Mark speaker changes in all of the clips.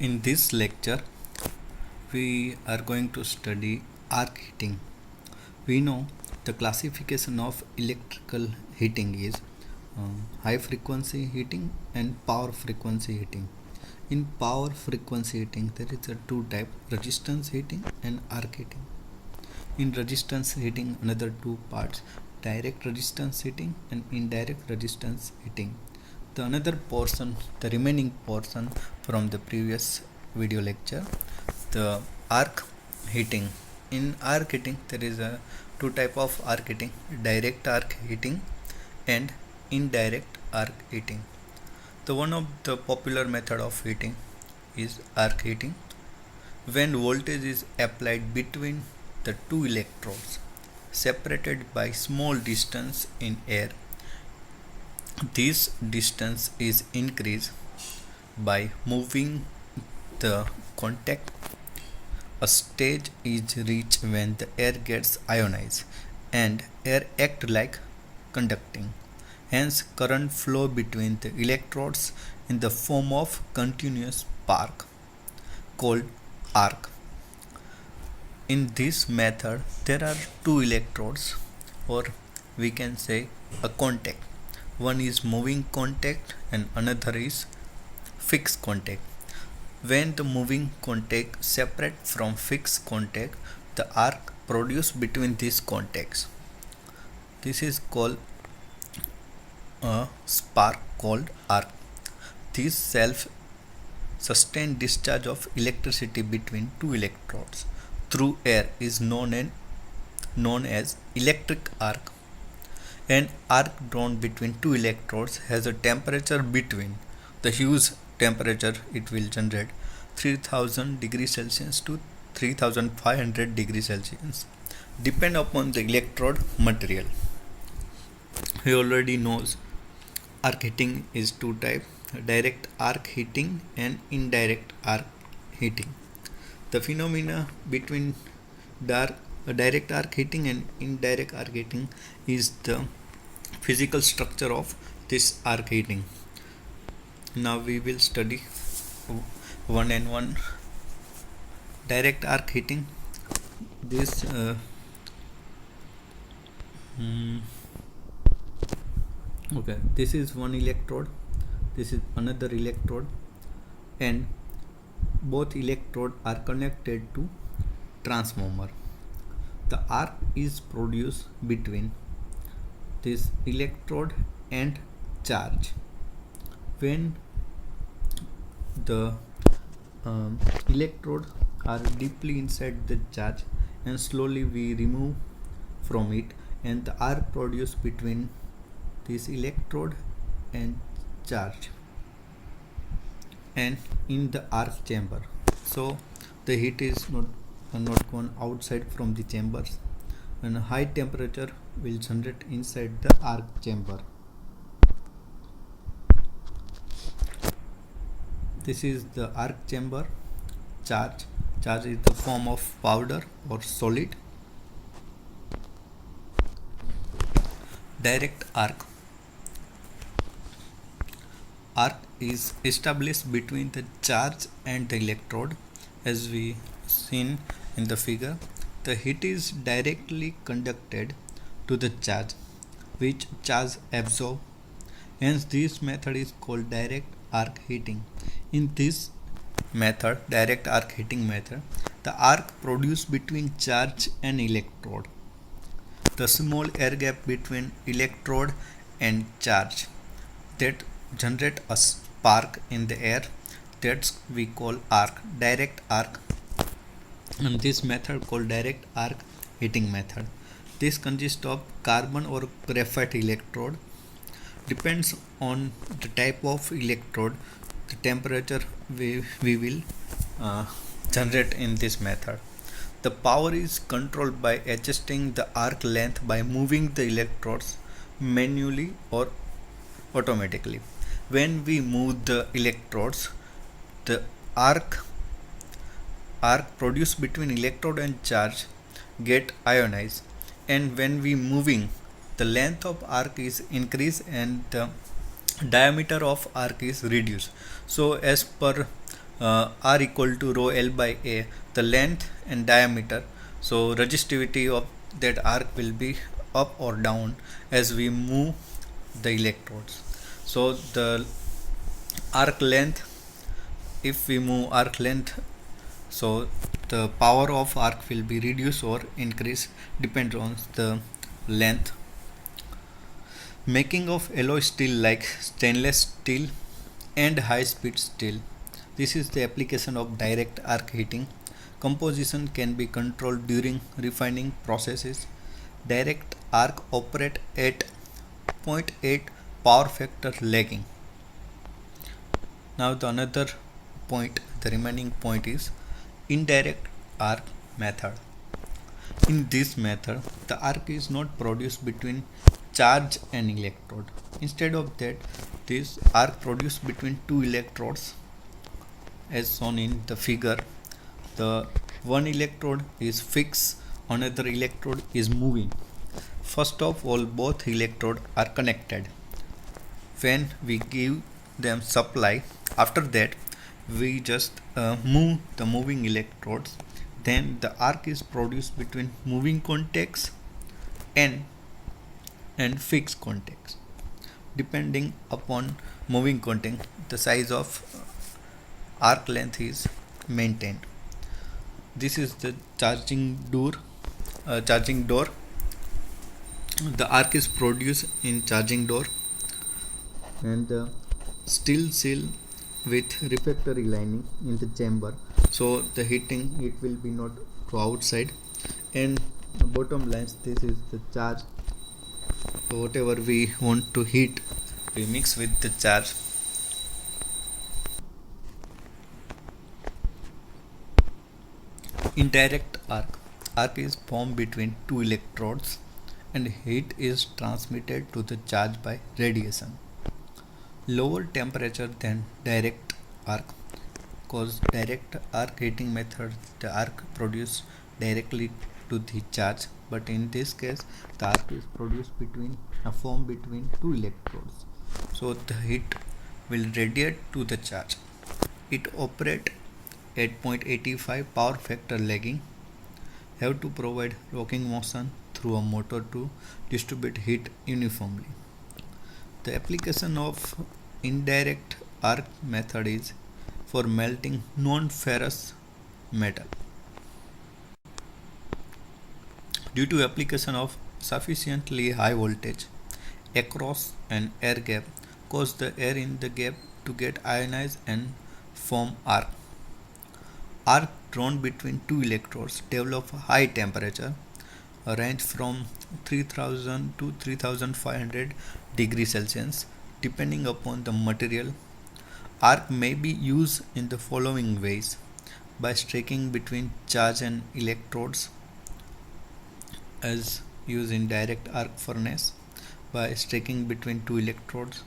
Speaker 1: In this lecture, we are going to study arc heating. We know the classification of electrical heating is high frequency heating and power frequency heating. In power frequency heating, there is a two type: resistance heating and arc heating. In resistance heating, another two parts: direct resistance heating and indirect resistance heating. The another portion, the remaining portion from the previous video lecture, the arc heating. In arc heating, there is a two type of arc heating: direct arc heating and indirect arc heating. The one of the popular method of heating is arc heating. When voltage is applied between the two electrodes separated by small distance in air, this distance is increased by moving the contact. A stage is reached when the air gets ionized and air act like conducting. Hence, current flow between the electrodes in the form of continuous spark called arc. In this method, there are two electrodes, or we can say a contact. One is moving contact and another is fixed contact. When the moving contact separate from fixed contact, the arc produced between these contacts, this is called a spark called arc. This self-sustained discharge of electricity between two electrodes through air is known as electric arc. An arc drawn between two electrodes has a temperature between the huge temperature it will generate 3000 degrees Celsius to 3500 degrees Celsius depend upon the electrode material. We already knows arc heating is two type: direct arc heating and indirect arc heating. The phenomena between direct arc heating and indirect arc heating is the physical structure of this arc heating. Now we will study one and one. Direct arc heating. This okay. This is one electrode. This is another electrode, and both electrodes are connected to transformer. The arc is produced between this electrode and charge. When the electrode are deeply inside the charge and slowly we remove from it, and the arc produced between this electrode and charge and in the arc chamber. So the heat is not gone outside from the chambers, and a high temperature will generate inside the arc chamber. This is the arc chamber. Charge is the form of powder or solid. Direct arc is established between the charge and the electrode. As we seen in the figure, the heat is directly conducted to the charge, which charge absorb. Hence this method is called direct arc heating. In this method, direct arc heating method, the arc produced between charge and electrode, the small air gap between electrode and charge, that generate a spark in the air, that we call arc, direct arc. And this method called direct arc heating method. This consists of carbon or graphite electrode. Depends on the type of electrode, the temperature we will generate in this method. The power is controlled by adjusting the arc length by moving the electrodes manually or automatically. When we move the electrodes, the arc produced between electrode and charge get ionized, and when we moving, the length of arc is increased and the diameter of arc is reduced. So as per R equal to rho L by A, the length and diameter. So resistivity of that arc will be up or down as we move the electrodes. So the arc length, if we move arc length, so the power of arc will be reduced or increased depends on the length. Making of alloy steel like stainless steel and high speed steel. This is the application of direct arc heating. Composition can be controlled during refining processes. Direct arc operate at zero point 0.8 power factor lagging. Now the another point, the remaining point is indirect arc method. In this method, the arc is not produced between charge and electrode. Instead of that, this arc produced between two electrodes as shown in the figure. The one electrode is fixed, another electrode is moving. First of all, both electrodes are connected. When we give them supply, after that we just move the moving electrodes, then the arc is produced between moving contacts and fixed contacts. Depending upon moving contact, the size of arc length is maintained. This is the charging door. The arc is produced in charging door, and the steel seal with refractory lining in the chamber, so the heating it will be not to outside. And the bottom lines, this is the charge. So whatever we want to heat, we mix with the charge. Indirect arc is formed between two electrodes and heat is transmitted to the charge by radiation. Lower temperature than direct arc, because direct arc heating method the arc produced directly to the charge, but in this case the arc is produced formed between two electrodes, so the heat will radiate to the charge. It operate at 0.85 power factor lagging, have to provide rocking motion through a motor to distribute heat uniformly. The application of indirect arc method is for melting non-ferrous metal. Due to application of sufficiently high voltage across an air gap, cause the air in the gap to get ionized and form arc. Arc drawn between two electrodes develop high temperature, a range from 3000 to 3500 degrees Celsius depending upon the material. Arc may be used in the following ways: by striking between charge and electrodes, as used in direct arc furnace, by striking between two electrodes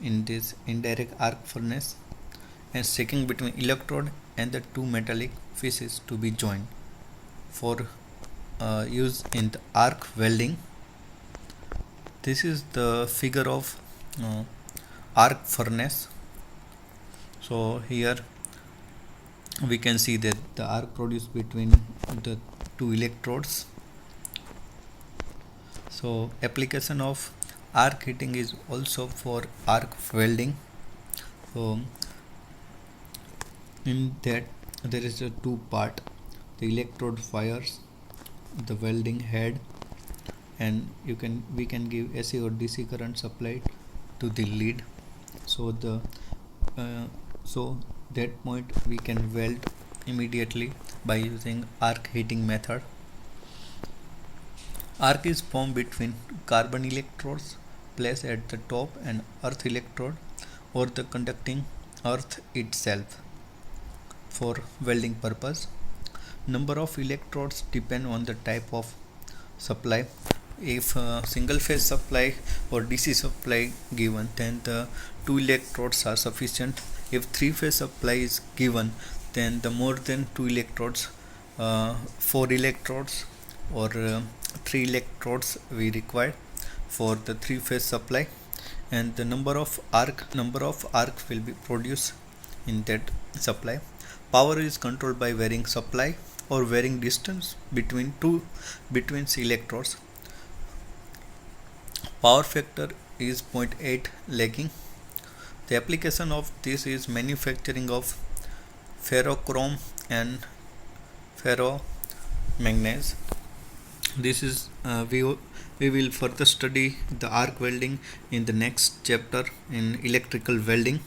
Speaker 1: in this indirect arc furnace, and striking between electrode and the two metallic pieces to be joined for use in the arc welding. This is the figure of arc furnace. So here we can see that the arc produced between the two electrodes. So application of arc heating is also for arc welding. So in that there is a two part: the electrode fires the welding head, and we can give AC or DC current supplied to the lead. So the so that point we can weld immediately by using arc heating method. Arc is formed between carbon electrodes placed at the top and earth electrode or the conducting earth itself for welding purpose. Number of electrodes depend on the type of supply. If single phase supply or DC supply given, then the two electrodes are sufficient. If three phase supply is given, then the more than two electrodes, four electrodes or three electrodes we require for the three phase supply. And the number of arc will be produced in that supply. Power is controlled by varying supply or varying distance between electrodes. Power factor is 0.8 lagging. The application of this is manufacturing of ferrochrome and ferromanganese. This is we will further study the arc welding in the next chapter in electrical welding.